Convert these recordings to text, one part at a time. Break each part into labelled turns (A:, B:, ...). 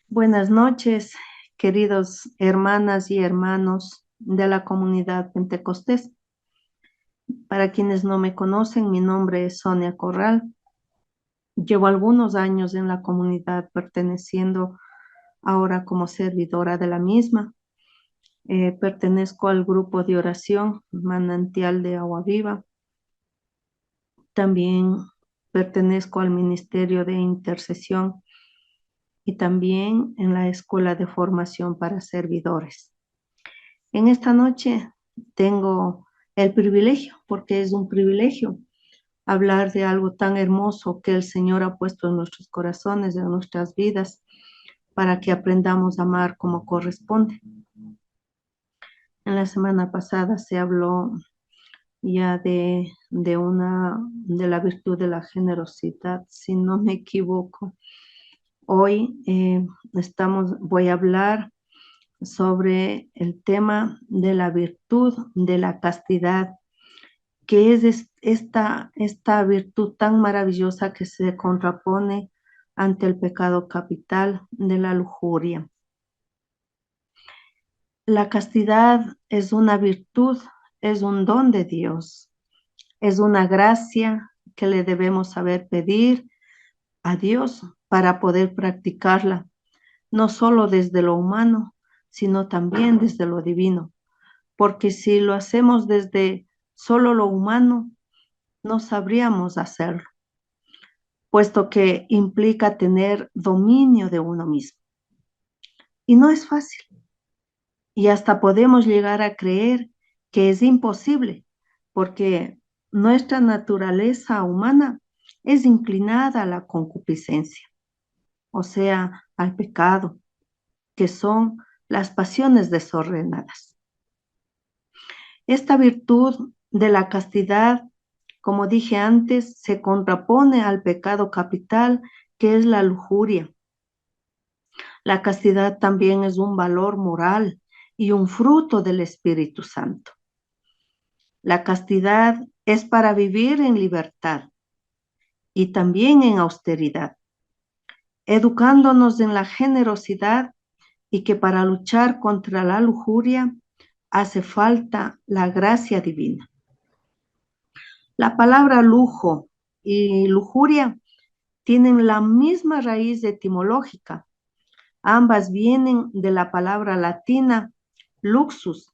A: Buenas noches, queridos hermanas y hermanos de la comunidad Pentecostés. Para quienes no me conocen, mi nombre es Sonia Corral. Llevo algunos años en la comunidad perteneciendo ahora como servidora de la misma. Pertenezco al grupo de oración Manantial de Agua Viva. También pertenezco al Ministerio de Intercesión y también en la Escuela de Formación para Servidores. En esta noche tengo el privilegio, porque es un privilegio, hablar de algo tan hermoso que el Señor ha puesto en nuestros corazones, en nuestras vidas, para que aprendamos a amar como corresponde. En la semana pasada se habló ya de la virtud de la generosidad, si no me equivoco. Hoy voy a hablar sobre el tema de la virtud de la castidad, que es esta virtud tan maravillosa que se contrapone ante el pecado capital de la lujuria. La castidad es una virtud, es un don de Dios, es una gracia que le debemos saber pedir a Dios para poder practicarla, no solo desde lo humano, sino también desde lo divino, porque si lo hacemos desde solo lo humano, no sabríamos hacerlo, puesto que implica tener dominio de uno mismo. Y no es fácil. Y hasta podemos llegar a creer que es imposible, porque nuestra naturaleza humana es inclinada a la concupiscencia, o sea, al pecado, que son las pasiones desordenadas. Esta virtud de la castidad, como dije antes, se contrapone al pecado capital, que es la lujuria. La castidad también es un valor moral y un fruto del Espíritu Santo. La castidad es para vivir en libertad y también en austeridad, educándonos en la generosidad, y que para luchar contra la lujuria hace falta la gracia divina. La palabra lujo y lujuria tienen la misma raíz etimológica. Ambas vienen de la palabra latina luxus,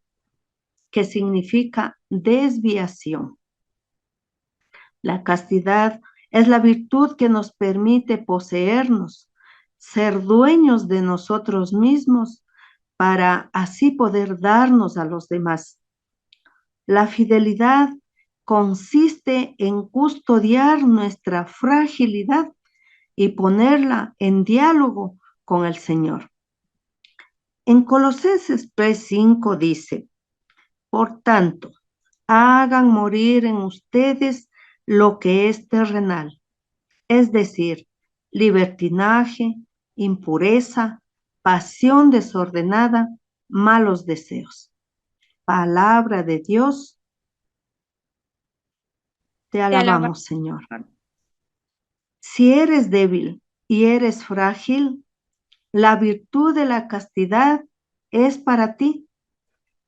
A: que significa desviación. La castidad es la virtud que nos permite poseernos, ser dueños de nosotros mismos para así poder darnos a los demás. La fidelidad consiste en custodiar nuestra fragilidad y ponerla en diálogo con el Señor. En Colosenses 3:5 dice: por tanto, hagan morir en ustedes lo que es terrenal, es decir, libertinaje, impureza, pasión desordenada, malos deseos. Palabra de Dios, te
B: Te alaba.
A: alabamos, Señor. Si eres débil y eres frágil, la virtud de la castidad es para ti,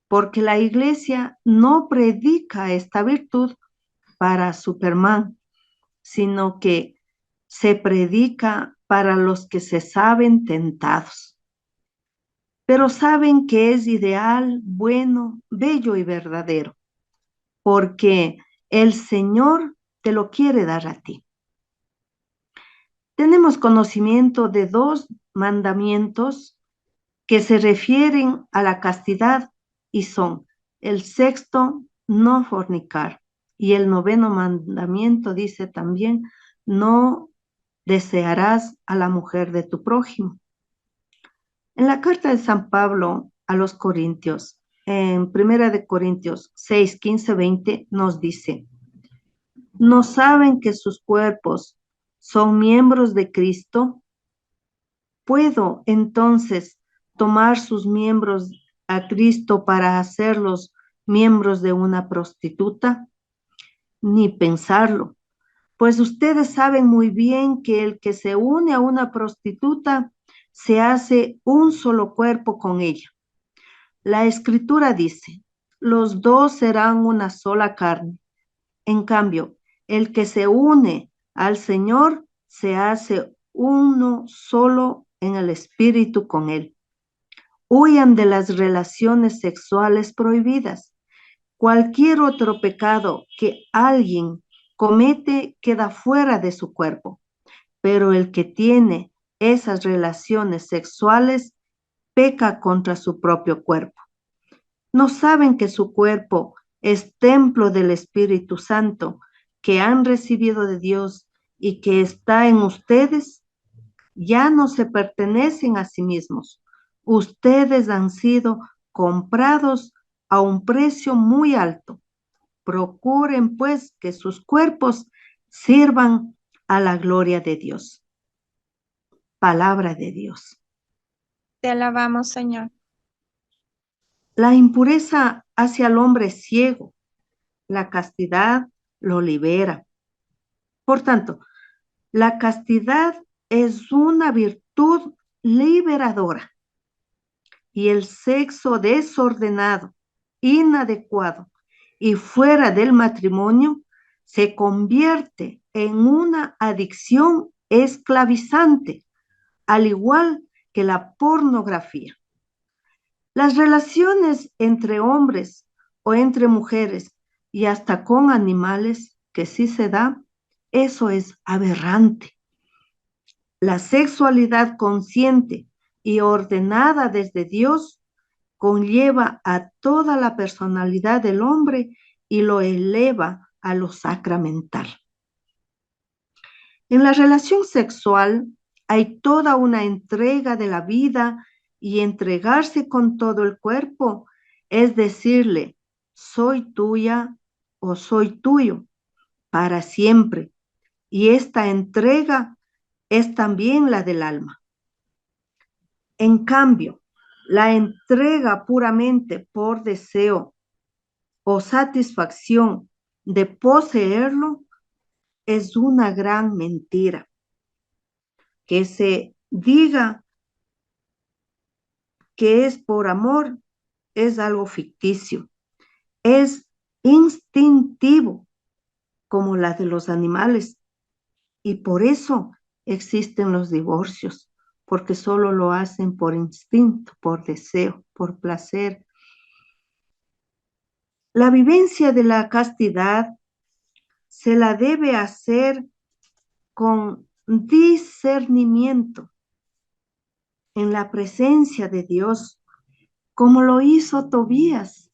A: porque la iglesia no predica esta virtud para Superman, sino que se predica para los que se saben tentados, pero saben que es ideal, bueno, bello y verdadero, porque el Señor te lo quiere dar a ti. Tenemos conocimiento de dos mandamientos que se refieren a la castidad y son el sexto, no fornicar, y el noveno mandamiento dice también, no desearás a la mujer de tu prójimo. En la carta de San Pablo a los Corintios, en Primera de Corintios 6, 15, 20, nos dice: ¿no saben que sus cuerpos son miembros de Cristo? ¿Puedo entonces tomar sus miembros a Cristo para hacerlos miembros de una prostituta? Ni pensarlo, pues ustedes saben muy bien que el que se une a una prostituta se hace un solo cuerpo con ella. La escritura dice, los dos serán una sola carne. En cambio, el que se une al Señor se hace uno solo en el espíritu con Él. Huyan de las relaciones sexuales prohibidas. Cualquier otro pecado que alguien comete queda fuera de su cuerpo, pero el que tiene esas relaciones sexuales peca contra su propio cuerpo. ¿No saben que su cuerpo es templo del Espíritu Santo que han recibido de Dios y que está en ustedes? Ya no se pertenecen a sí mismos. Ustedes han sido comprados a un precio muy alto. Procuren pues que sus cuerpos sirvan a la gloria de Dios. Palabra de Dios.
B: Te alabamos, Señor.
A: La impureza hace al hombre ciego. La castidad lo libera. Por tanto, la castidad es una virtud liberadora y el sexo desordenado, inadecuado y fuera del matrimonio se convierte en una adicción esclavizante, al igual que la pornografía. Las relaciones entre hombres o entre mujeres y hasta con animales, que sí se da, eso es aberrante. La sexualidad consciente y ordenada desde Dios conlleva a toda la personalidad del hombre y lo eleva a lo sacramental. En la relación sexual hay toda una entrega de la vida y entregarse con todo el cuerpo es decirle, soy tuya o soy tuyo para siempre. Y esta entrega es también la del alma. En cambio, la entrega puramente por deseo o satisfacción de poseerlo es una gran mentira. Que se diga que es por amor es algo ficticio, es instintivo como la de los animales y por eso existen los divorcios, porque solo lo hacen por instinto, por deseo, por placer. La vivencia de la castidad se la debe hacer con discernimiento en la presencia de Dios, como lo hizo Tobías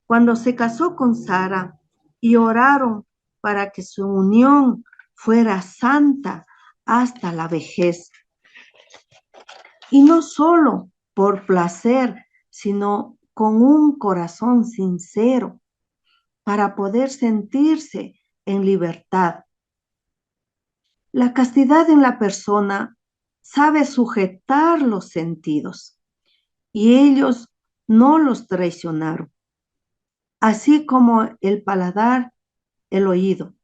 A: cuando se casó con Sara y oraron para que su unión fuera santa hasta la vejez. Y no solo por placer, sino con un corazón sincero para poder sentirse en libertad. La castidad en la persona sabe sujetar los sentidos y ellos no los traicionaron, así como el paladar, el oído,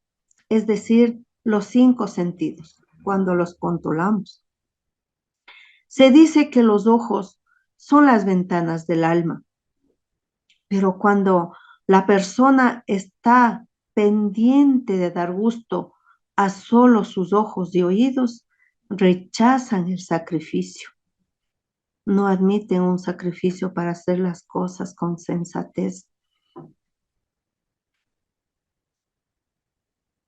A: es decir, los 5 sentidos, cuando los controlamos. Se dice que los ojos son las ventanas del alma, pero cuando la persona está pendiente de dar gusto a solo sus ojos y oídos, rechazan el sacrificio. No admiten un sacrificio para hacer las cosas con sensatez.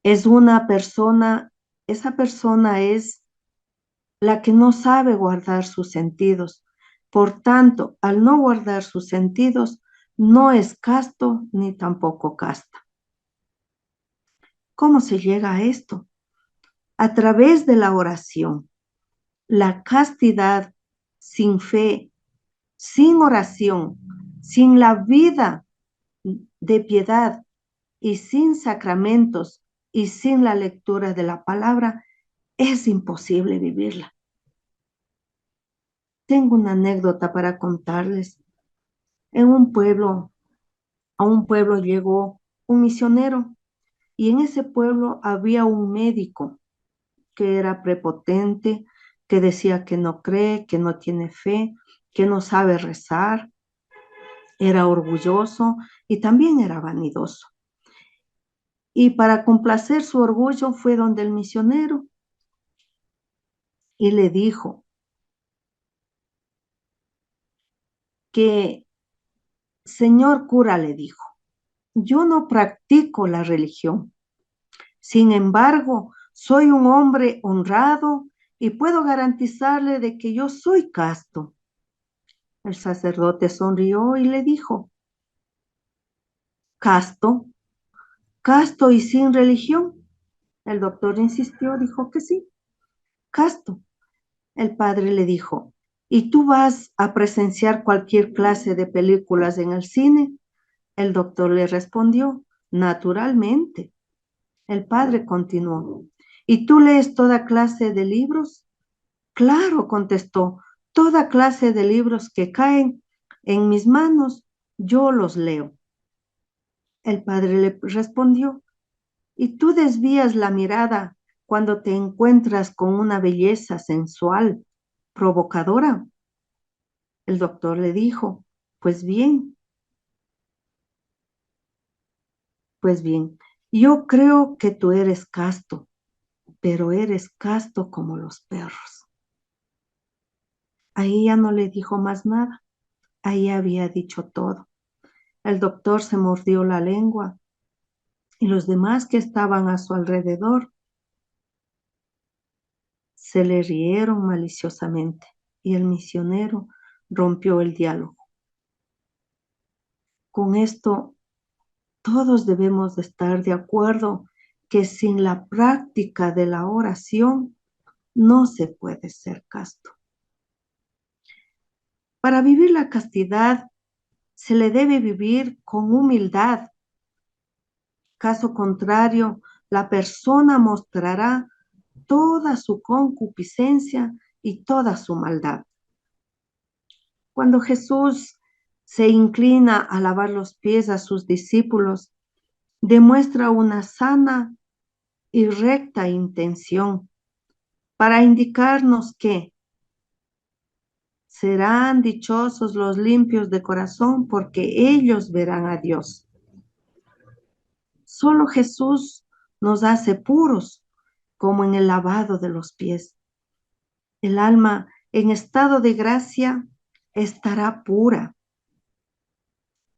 A: Es una persona, esa persona es la que no sabe guardar sus sentidos. Por tanto, al no guardar sus sentidos, no es casto ni tampoco casta. ¿Cómo se llega a esto? A través de la oración. La castidad sin fe, sin oración, sin la vida de piedad y sin sacramentos y sin la lectura de la palabra, es imposible vivirla. Tengo una anécdota para contarles. En un pueblo, a un pueblo llegó un misionero y en ese pueblo había un médico que era prepotente, que decía que no cree, que no tiene fe, que no sabe rezar, era orgulloso y también era vanidoso. Y para complacer su orgullo fue donde el misionero y le dijo que, señor cura, le dijo, yo no practico la religión. Sin embargo, soy un hombre honrado y puedo garantizarle de que yo soy casto. El sacerdote sonrió y le dijo, ¿casto? ¿Casto y sin religión? El doctor insistió, dijo que sí, casto. El padre le dijo, ¿y tú vas a presenciar cualquier clase de películas en el cine? El doctor le respondió, naturalmente. El padre continuó, ¿y tú lees toda clase de libros? Claro, contestó, toda clase de libros que caen en mis manos, yo los leo. El padre le respondió, ¿y tú desvías la mirada cuando te encuentras con una belleza sensual, provocadora? El doctor le dijo, pues bien, pues bien, yo creo que tú eres casto, pero eres casto como los perros. Ahí ya no le dijo más nada, ahí había dicho todo. El doctor se mordió la lengua y los demás que estaban a su alrededor se le rieron maliciosamente y el misionero rompió el diálogo. Con esto, todos debemos de estar de acuerdo que sin la práctica de la oración no se puede ser casto. Para vivir la castidad se le debe vivir con humildad. Caso contrario, la persona mostrará toda su concupiscencia y toda su maldad. Cuando Jesús se inclina a lavar los pies a sus discípulos, demuestra una sana y recta intención para indicarnos que serán dichosos los limpios de corazón porque ellos verán a Dios. Solo Jesús nos hace puros, como en el lavado de los pies. El alma en estado de gracia estará pura.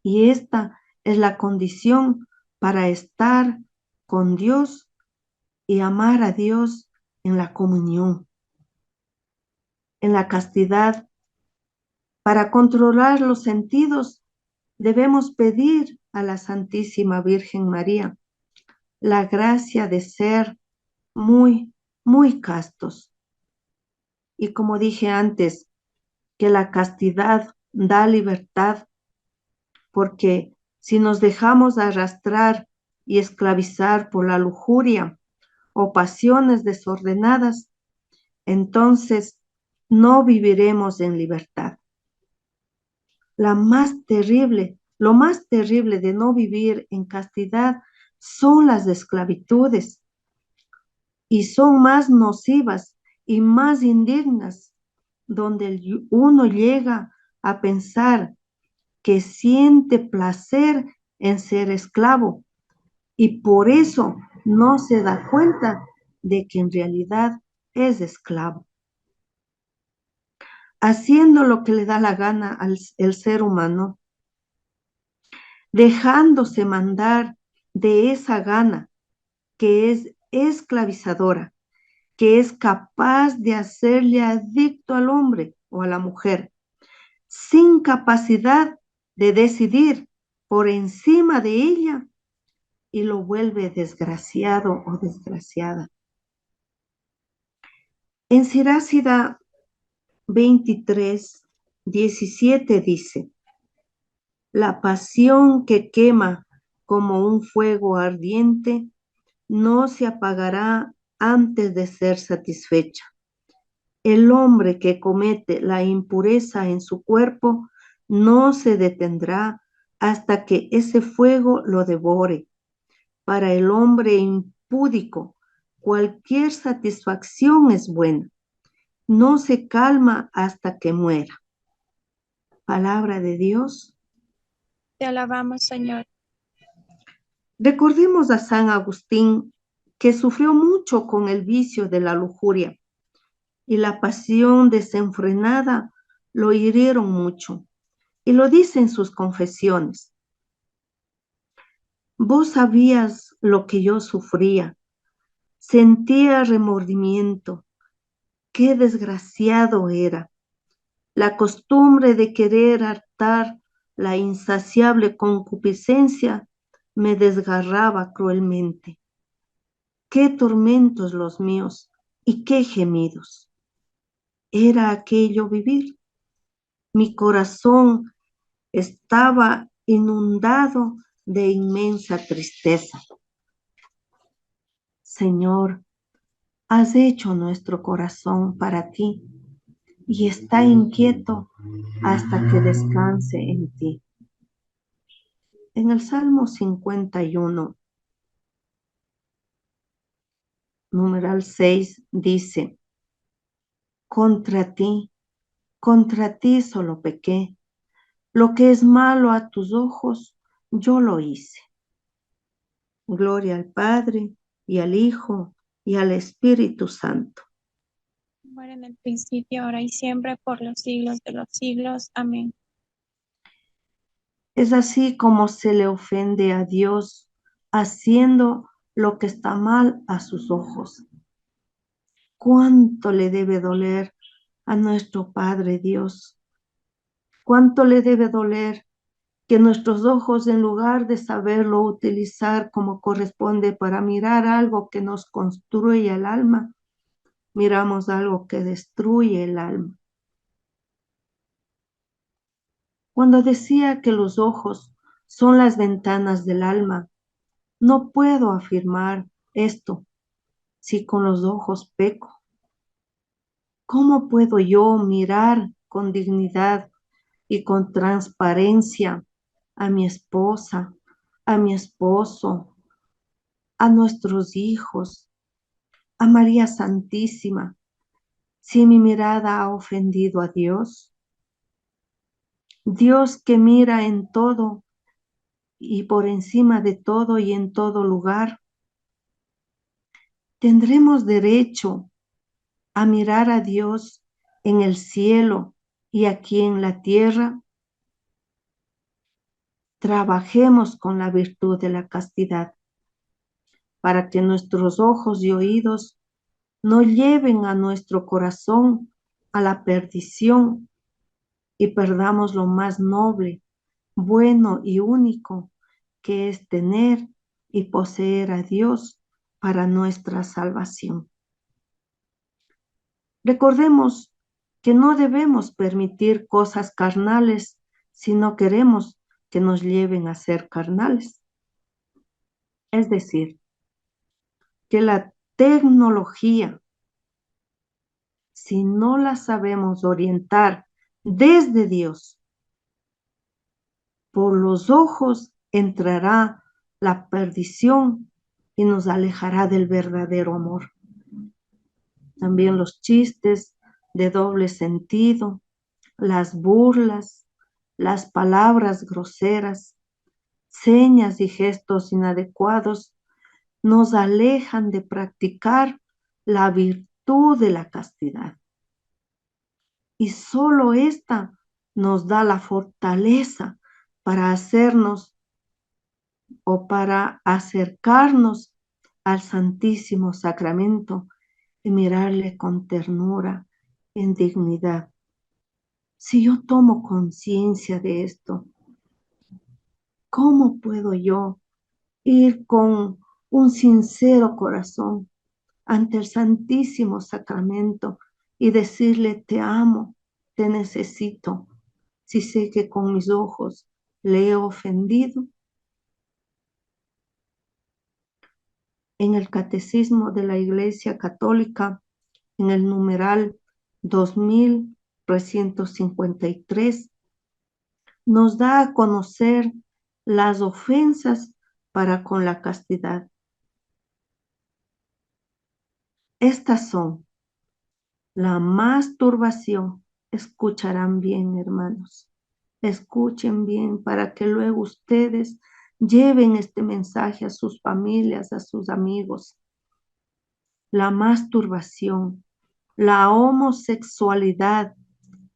A: Y esta es la condición para estar con Dios y amar a Dios en la comunión, en la castidad. Para controlar los sentidos, debemos pedir a la Santísima Virgen María la gracia de ser muy, muy castos. Y como dije antes, que la castidad da libertad, porque si nos dejamos arrastrar y esclavizar por la lujuria o pasiones desordenadas, entonces no viviremos en libertad. Lo más terrible de no vivir en castidad son las esclavitudes y son más nocivas y más indignas, donde uno llega a pensar que siente placer en ser esclavo y por eso no se da cuenta de que en realidad es esclavo, haciendo lo que le da la gana al el ser humano, dejándose mandar de esa gana que es esclavizadora, que es capaz de hacerle adicto al hombre o a la mujer, sin capacidad de decidir por encima de ella y lo vuelve desgraciado o desgraciada. En Sirácida 23:17 dice, la pasión que quema como un fuego ardiente no se apagará antes de ser satisfecha. El hombre que comete la impureza en su cuerpo no se detendrá hasta que ese fuego lo devore. Para el hombre impúdico, cualquier satisfacción es buena, no se calma hasta que muera. Palabra de Dios.
B: Te alabamos, Señor.
A: Recordemos a San Agustín, que sufrió mucho con el vicio de la lujuria y la pasión desenfrenada lo hirieron mucho. Y lo dice en sus confesiones. Vos sabías lo que yo sufría, sentía remordimiento, qué desgraciado era. La costumbre de querer hartar la insaciable concupiscencia me desgarraba cruelmente. Qué tormentos los míos y qué gemidos. Era aquello vivir. Mi corazón estaba inundado de inmensa tristeza. Señor, has hecho nuestro corazón para ti y está inquieto hasta que descanse en ti. En el Salmo 51, numeral 6, dice, contra ti solo pequé, lo que es malo a tus ojos, yo lo hice. Gloria al Padre y al Hijo y al Espíritu Santo.
B: Muere en el principio, ahora y siempre, por los siglos de los siglos. Amén.
A: Es así como se le ofende a Dios haciendo lo que está mal a sus ojos. ¿Cuánto le debe doler a nuestro Padre Dios? ¿Cuánto le debe doler que nuestros ojos, en lugar de saberlo utilizar como corresponde para mirar algo que nos construye el alma, miramos algo que destruye el alma? Cuando decía que los ojos son las ventanas del alma, no puedo afirmar esto si con los ojos peco. ¿Cómo puedo yo mirar con dignidad y con transparencia a mi esposa, a mi esposo, a nuestros hijos, a María Santísima, si mi mirada ha ofendido a Dios? Dios, que mira en todo y por encima de todo y en todo lugar, ¿tendremos derecho a mirar a Dios en el cielo y aquí en la tierra? Trabajemos con la virtud de la castidad para que nuestros ojos y oídos no lleven a nuestro corazón a la perdición y perdamos lo más noble, bueno y único, que es tener y poseer a Dios para nuestra salvación. Recordemos que no debemos permitir cosas carnales si no queremos que nos lleven a ser carnales. Es decir, que la tecnología, si no la sabemos orientar desde Dios, por los ojos entrará la perdición y nos alejará del verdadero amor. También los chistes de doble sentido, las burlas, las palabras groseras, señas y gestos inadecuados nos alejan de practicar la virtud de la castidad. Y solo esta nos da la fortaleza para hacernos o para acercarnos al Santísimo Sacramento y mirarle con ternura, en dignidad. Si yo tomo conciencia de esto, ¿cómo puedo yo ir con un sincero corazón ante el Santísimo Sacramento y decirle: te amo, te necesito, si sé que con mis ojos le he ofendido? En el Catecismo de la Iglesia Católica, en el numeral 2353, nos da a conocer las ofensas para con la castidad. Estas son La masturbación, escucharán bien, hermanos, escuchen bien para que luego ustedes lleven este mensaje a sus familias, a sus amigos. La masturbación, la homosexualidad,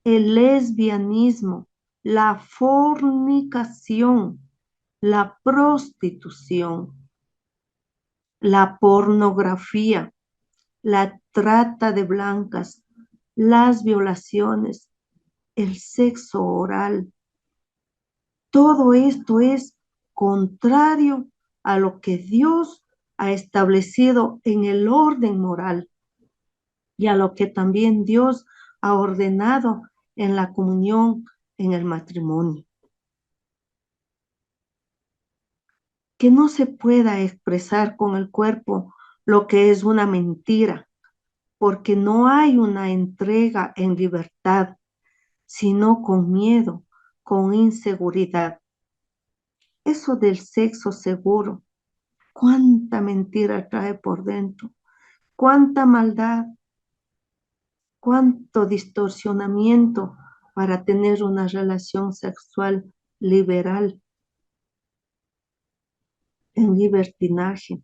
A: el lesbianismo, la fornicación, la prostitución, la pornografía, la trata de blancas, las violaciones, el sexo oral. Todo esto es contrario a lo que Dios ha establecido en el orden moral y a lo que también Dios ha ordenado en la comunión, en el matrimonio. Que no se pueda expresar con el cuerpo lo que es una mentira, porque no hay una entrega en libertad, sino con miedo, con inseguridad. Eso del sexo seguro, cuánta mentira trae por dentro, cuánta maldad, cuánto distorsionamiento para tener una relación sexual liberal, en libertinaje.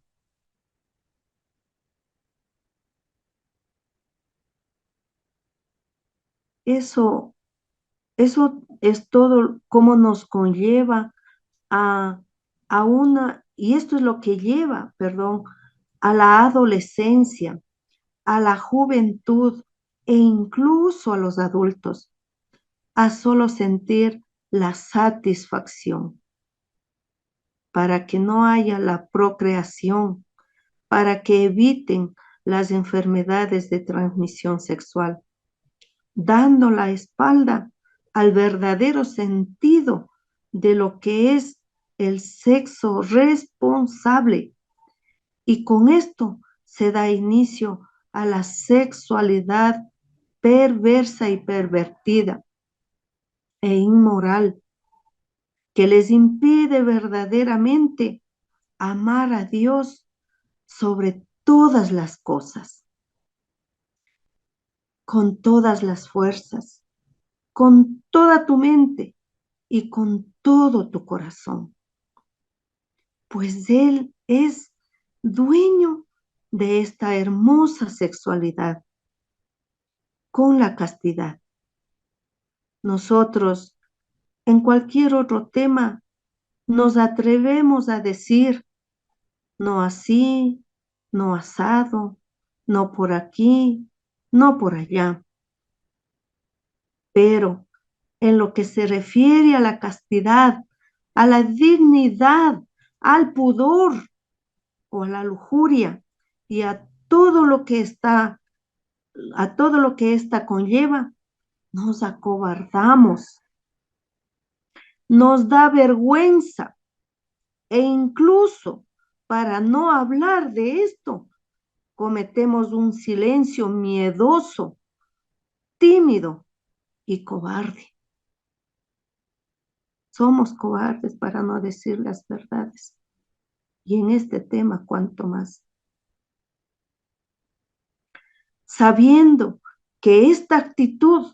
A: Eso, eso es todo cómo nos conlleva a, y esto es lo que lleva, perdón, a la adolescencia, a la juventud e incluso a los adultos, a solo sentir la satisfacción, para que no haya la procreación, para que eviten las enfermedades de transmisión sexual, dando la espalda al verdadero sentido de lo que es el sexo responsable. Y con esto se da inicio a la sexualidad perversa y pervertida e inmoral que les impide verdaderamente amar a Dios sobre todas las cosas, con todas las fuerzas, con toda tu mente y con todo tu corazón, pues Él es dueño de esta hermosa sexualidad con la castidad. Nosotros, en cualquier otro tema, nos atrevemos a decir, no así, no asado, no por aquí, no por allá. Pero en lo que se refiere a la castidad, a la dignidad, al pudor o a la lujuria y a todo lo que ésta conlleva, nos acobardamos, nos da vergüenza e incluso para no hablar de esto, cometemos un silencio miedoso, tímido y cobarde. Somos cobardes para no decir las verdades. Y en este tema, cuanto más. Sabiendo que esta actitud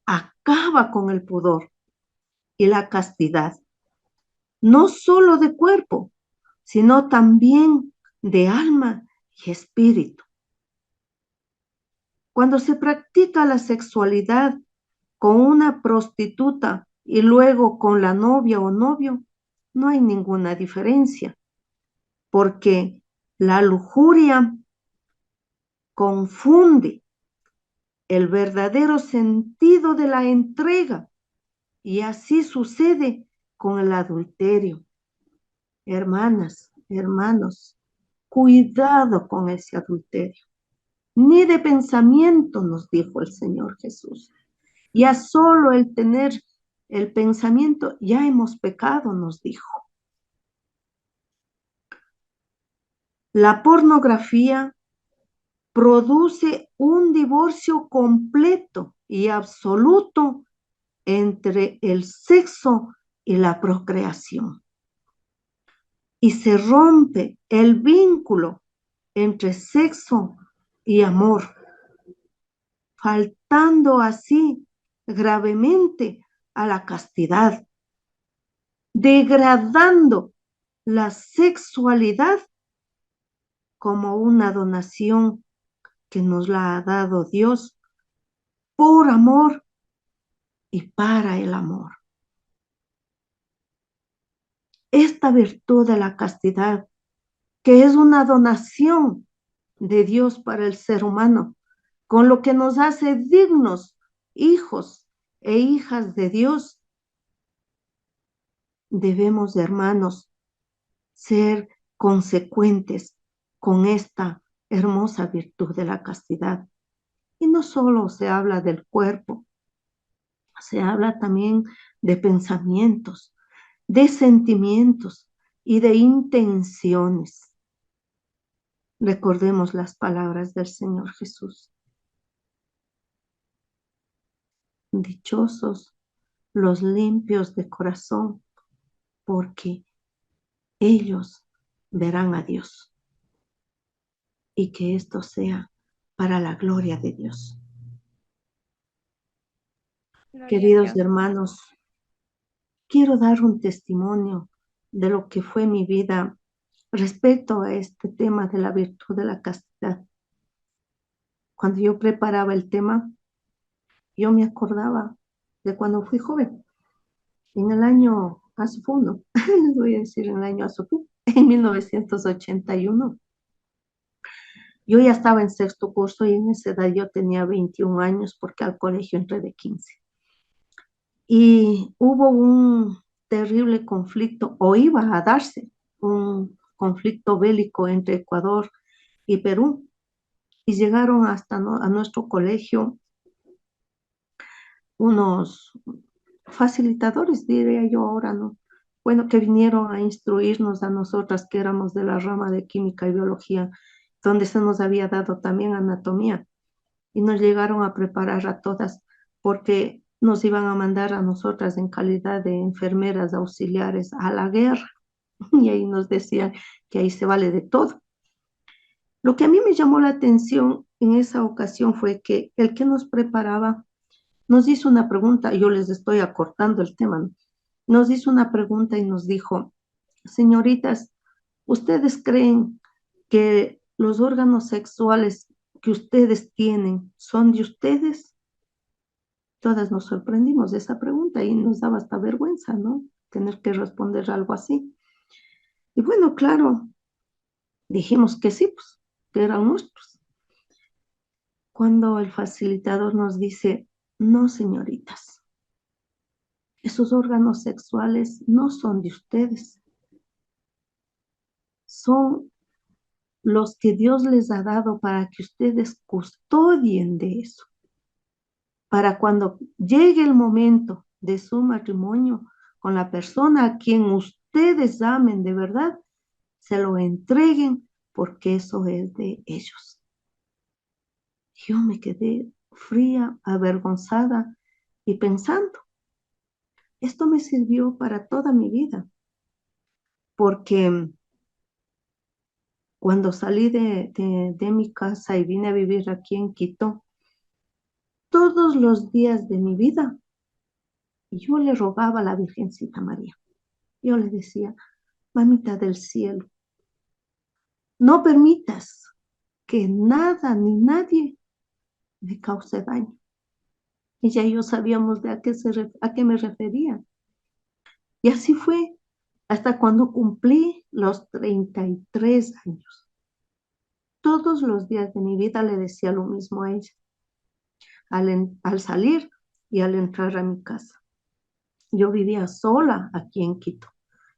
A: acaba con el pudor y la castidad, no solo de cuerpo, sino también de alma y espíritu. Cuando se practica la sexualidad con una prostituta y luego con la novia o novio, no hay ninguna diferencia, porque la lujuria confunde el verdadero sentido de la entrega y así sucede con el adulterio. Hermanas, hermanos, cuidado con ese adulterio. Ni de pensamiento nos dijo el Señor Jesús. Ya solo el tener el pensamiento, ya hemos pecado, nos dijo. La pornografía produce un divorcio completo y absoluto entre el sexo y la procreación. Y se rompe el vínculo entre sexo y amor. faltando así gravemente a la castidad, degradando la sexualidad como una donación que nos la ha dado Dios por amor y para el amor. Esta virtud de la castidad, que es una donación de Dios para el ser humano, con lo que nos hace dignos hijos e hijas de Dios, debemos, hermanos, ser consecuentes con esta hermosa virtud de la castidad. Y no solo se habla del cuerpo, se habla también de pensamientos, de sentimientos y de intenciones. Recordemos las palabras del Señor Jesús. Dichosos los limpios de corazón, porque ellos verán a Dios. Y que esto sea para la gloria de Dios.
B: Gloria a
A: Queridos
B: Dios.
A: hermanos, quiero dar un testimonio de lo que fue mi vida respecto a este tema de la virtud de la castidad. Cuando yo preparaba el tema, yo me acordaba de cuando fui joven, en el año Azufuno, les voy a decir en el año Azufu, en 1981. Yo ya estaba en sexto curso y en esa edad yo tenía 21 años porque al colegio entré de 15. Y hubo un terrible conflicto, o iba a darse un conflicto bélico entre Ecuador y Perú. Y llegaron hasta a nuestro colegio unos facilitadores, diría yo ahora, ¿no? Bueno, que vinieron a instruirnos a nosotras que éramos de la rama de química y biología, donde se nos había dado también anatomía. Y nos llegaron a preparar a todas porque nos iban a mandar a nosotras en calidad de enfermeras auxiliares a la guerra. Y ahí nos decían que ahí se vale de todo. Lo que a mí me llamó la atención en esa ocasión fue que el que nos preparaba nos hizo una pregunta, yo les estoy acortando el tema, ¿no? Nos hizo una pregunta y nos dijo, señoritas, ¿ustedes creen que los órganos sexuales que ustedes tienen son de ustedes? Todas nos sorprendimos de esa pregunta y nos daba hasta vergüenza, ¿no? Tener que responder algo así. Y bueno, claro, dijimos que sí, pues, que eran nuestros. Cuando el facilitador nos dice, no, señoritas, esos órganos sexuales no son de ustedes, son los que Dios les ha dado para que ustedes custodien de eso, para cuando llegue el momento de su matrimonio con la persona a quien ustedes amen de verdad, se lo entreguen porque eso es de ellos. Yo me quedé fría, avergonzada y pensando, esto me sirvió para toda mi vida, porque cuando salí de mi casa y vine a vivir aquí en Quito, todos los días de mi vida, yo le rogaba a la Virgencita María. Yo le decía, mamita del cielo, no permitas que nada ni nadie me cause daño. Y ya yo sabíamos de a qué me refería. Y así fue hasta cuando cumplí los 33 años. Todos los días de mi vida le decía lo mismo a ella, al salir y al entrar a mi casa. Yo vivía sola aquí en Quito.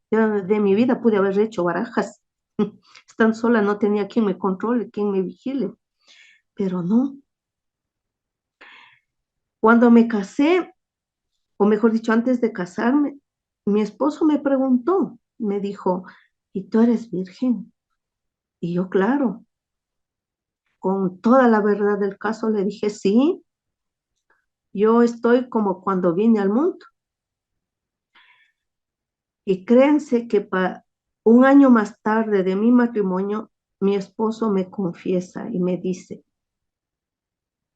A: Yo de mi vida pude haber hecho barajas. Estando sola no tenía quien me controle, quien me vigile, pero no. Cuando me casé, o mejor dicho, antes de casarme, mi esposo me preguntó, me dijo, ¿y tú eres virgen? Y yo, claro, con toda la verdad del caso le dije, sí, yo estoy como cuando vine al mundo. Y créanse que un año más tarde de mi matrimonio, mi esposo me confiesa y me dice,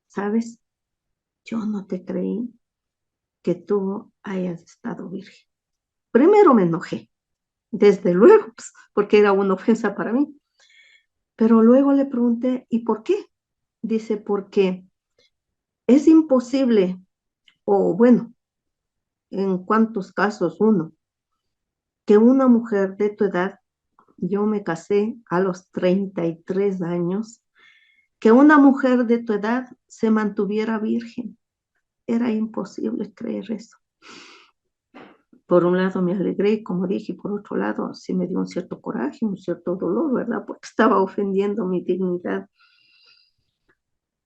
A: ¿sabes? yo no te creí que tú hayas estado virgen. Primero me enojé, desde luego, pues, porque era una ofensa para mí. Pero luego le pregunté, ¿y por qué? Dice, porque es imposible, o bueno, en cuántos casos uno, que una mujer de tu edad, yo me casé a los 33 años, que una mujer de tu edad se mantuviera virgen. Era imposible creer eso. Por un lado me alegré, como dije, y por otro lado sí me dio un cierto coraje, un cierto dolor, ¿verdad? Porque estaba ofendiendo mi dignidad.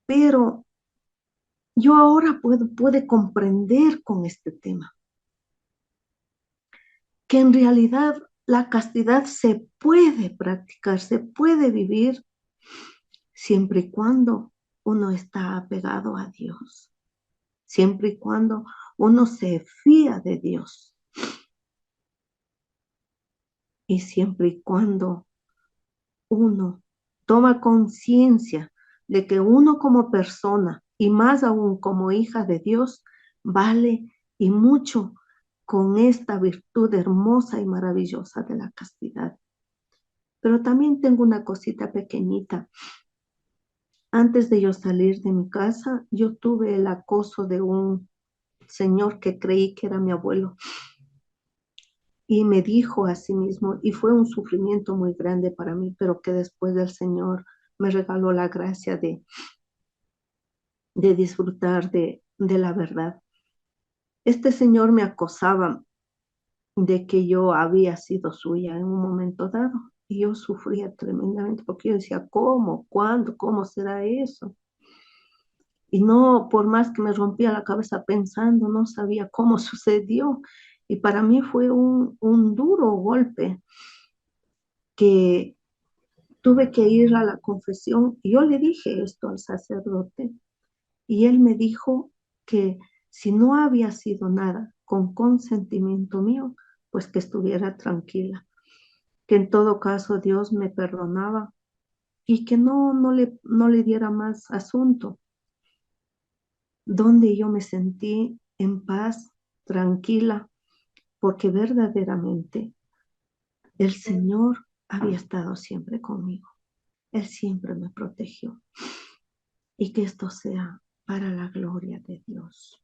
A: Pero yo ahora puedo comprender con este tema que en realidad la castidad se puede practicar, se puede vivir siempre y cuando uno está apegado a Dios, siempre y cuando uno se fía de Dios y siempre y cuando uno toma conciencia de que uno como persona y más aún como hija de Dios vale y mucho con esta virtud hermosa y maravillosa de la castidad. Pero también tengo una cosita pequeñita. Antes de yo salir de mi casa, yo tuve el acoso de un señor que creí que era mi abuelo y me dijo a sí mismo, y fue un sufrimiento muy grande para mí, pero que después el Señor me regaló la gracia de disfrutar de la verdad. Este señor me acosaba de que yo había sido suya en un momento dado y yo sufría tremendamente porque yo decía, ¿cómo? ¿Cuándo? ¿Cómo será eso? Y no, por más que me rompía la cabeza pensando, no sabía cómo sucedió. Y para mí fue un duro golpe que tuve que ir a la confesión. Y yo le dije esto al sacerdote y él me dijo que si no había sido nada con consentimiento mío, pues que estuviera tranquila, que en todo caso Dios me perdonaba y que no le diera más asunto, donde yo me sentí en paz, tranquila, porque verdaderamente el Señor había estado siempre conmigo. Él siempre me protegió. Y que esto sea para la gloria de Dios.